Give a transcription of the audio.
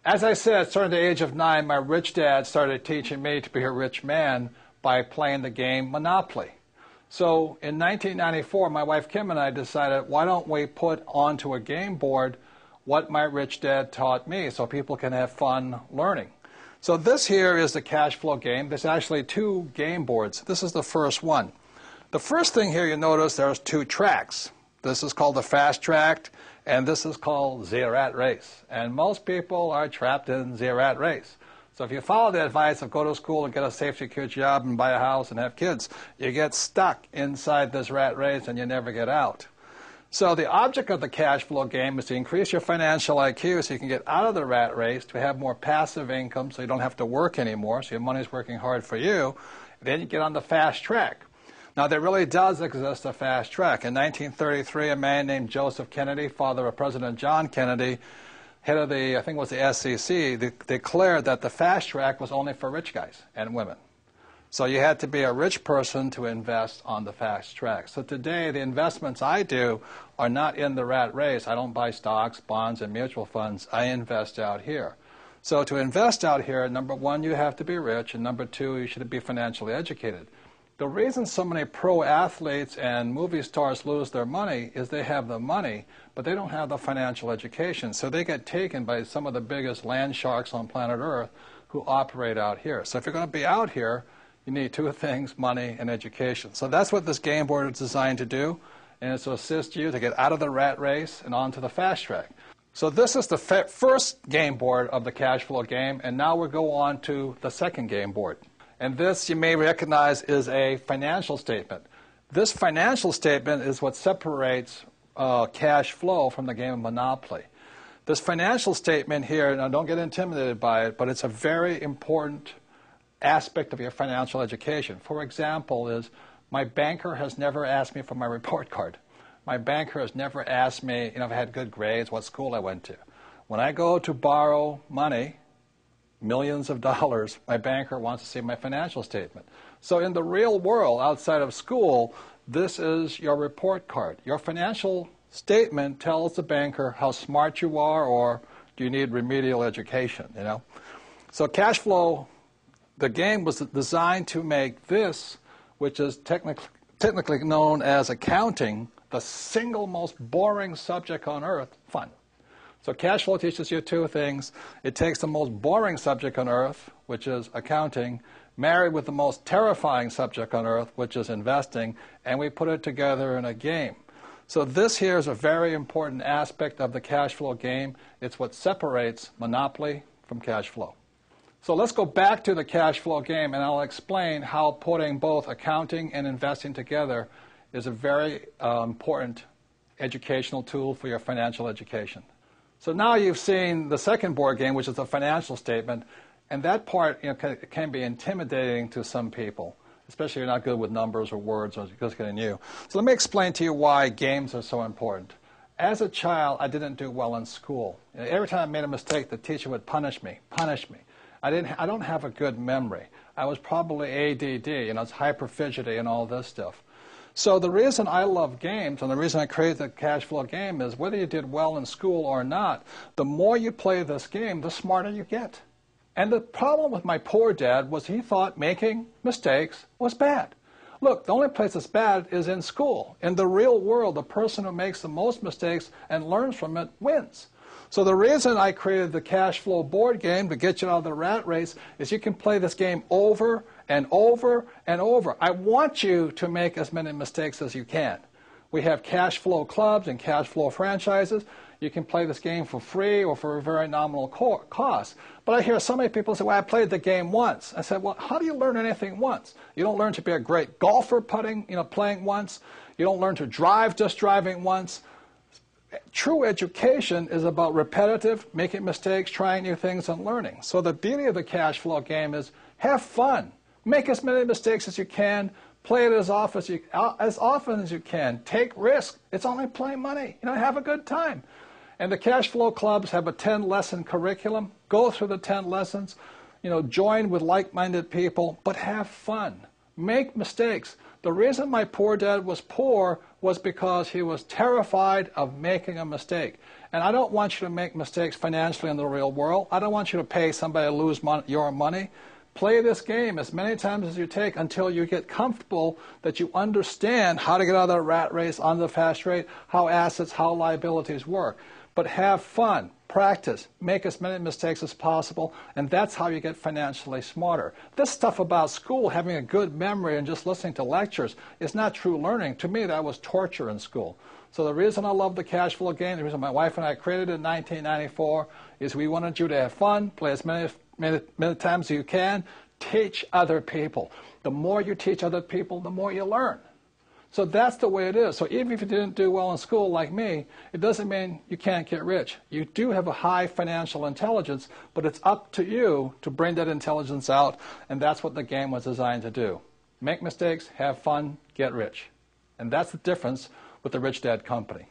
As I said, starting at the age of 9, my rich dad started teaching me to be a rich man by playing the game Monopoly. So in 1994, my wife Kim and I decided, why don't we put onto a game board what my rich dad taught me so people can have fun learning. So this here is the cash flow game. There's actually 2 game boards. This is the first one. The first thing here you notice there's 2 tracks. This is called the fast track, and this is called the rat race. And most people are trapped in the rat race. So if you follow the advice of go to school and get a safe, secure job and buy a house and have kids, you get stuck inside this rat race and you never get out. So the object of the cash flow game is to increase your financial IQ so you can get out of the rat race, to have more passive income so you don't have to work anymore, so your money's working hard for you. Then you get on the fast track. Now, there really does exist a fast track. In 1933, a man named Joseph Kennedy, father of President John Kennedy, head of the, I think it was the SEC, declared that the fast track was only for rich guys and women. So you had to be a rich person to invest on the fast track. So today, the investments I do are not in the rat race. I don't buy stocks, bonds, and mutual funds. I invest out here. So to invest out here, number 1, you have to be rich, and number 2, you should be financially educated. The reason so many pro athletes and movie stars lose their money is they have the money, but they don't have the financial education. So they get taken by some of the biggest land sharks on planet Earth who operate out here. So if you're going to be out here, you need 2 things, money and education. So that's what this game board is designed to do, and it's to assist you to get out of the rat race and onto the fast track. So this is the first game board of the cash flow game, and now we'll go on to the second game board. And this, you may recognize, is a financial statement. This financial statement is what separates cash flow from the game of Monopoly. This financial statement here, now don't get intimidated by it, but it's a very important aspect of your financial education. For example, is my banker has never asked me for my report card. My banker has never asked me, if I had good grades, what school I went to. When I go to borrow money, millions of dollars, my banker wants to see my financial statement. So in the real world, outside of school, this is your report card. Your financial statement tells the banker how smart you are, or do you need remedial education, So cash flow, the game was designed to make this, which is technically known as accounting, the single most boring subject on earth, fun. So cash flow teaches you 2 things. It takes the most boring subject on earth, which is accounting, married with the most terrifying subject on earth, which is investing, and we put it together in a game. So this here is a very important aspect of the cash flow game. It's what separates Monopoly from cash flow. So let's go back to the cash flow game, and I'll explain how putting both accounting and investing together is a very important educational tool for your financial education. So now you've seen the second board game, which is the financial statement, and that part can be intimidating to some people, especially if you're not good with numbers or words or just getting new. So let me explain to you why games are so important. As a child, I didn't do well in school. Every time I made a mistake, the teacher would punish me. I don't have a good memory. I was probably ADD, it's hyperfidgety and all this stuff. So the reason I love games and the reason I created the cash flow game is whether you did well in school or not, the more you play this game, the smarter you get. And the problem with my poor dad was he thought making mistakes was bad. Look, the only place that's bad is in school. In the real world, the person who makes the most mistakes and learns from it wins. So the reason I created the cash flow board game to get you out of the rat race is you can play this game over and over and over. I want you to make as many mistakes as you can. We have cash flow clubs and cash flow franchises. You can play this game for free or for a very nominal cost. But I hear so many people say, well, I played the game once. I said, well, how do you learn anything once? You don't learn to be a great golfer playing once. You don't learn to drive just driving once. True education is about repetitive, making mistakes, trying new things, and learning. So the beauty of the cash flow game is have fun. Make as many mistakes as you can. Play it as often as you can. Take risks. It's only playing money. Have a good time. And the cash flow clubs have a 10-lesson curriculum. Go through the 10 lessons. Join with like-minded people, but have fun. Make mistakes. The reason my poor dad was poor was because he was terrified of making a mistake. And I don't want you to make mistakes financially in the real world. I don't want you to pay somebody to lose your money. Play this game as many times as you take until you get comfortable that you understand how to get out of the rat race, on the fast rate, how assets, how liabilities work. But have fun, practice, make as many mistakes as possible, and that's how you get financially smarter. This stuff about school, having a good memory and just listening to lectures, is not true learning. To me, that was torture in school. So the reason I love the cash flow game, the reason my wife and I created it in 1994, is we wanted you to have fun, play as many times as you can, teach other people. The more you teach other people, the more you learn. So that's the way it is. So even if you didn't do well in school like me, it doesn't mean you can't get rich. You do have a high financial intelligence, but it's up to you to bring that intelligence out, and that's what the game was designed to do. Make mistakes, have fun, get rich. And that's the difference with the Rich Dad Company.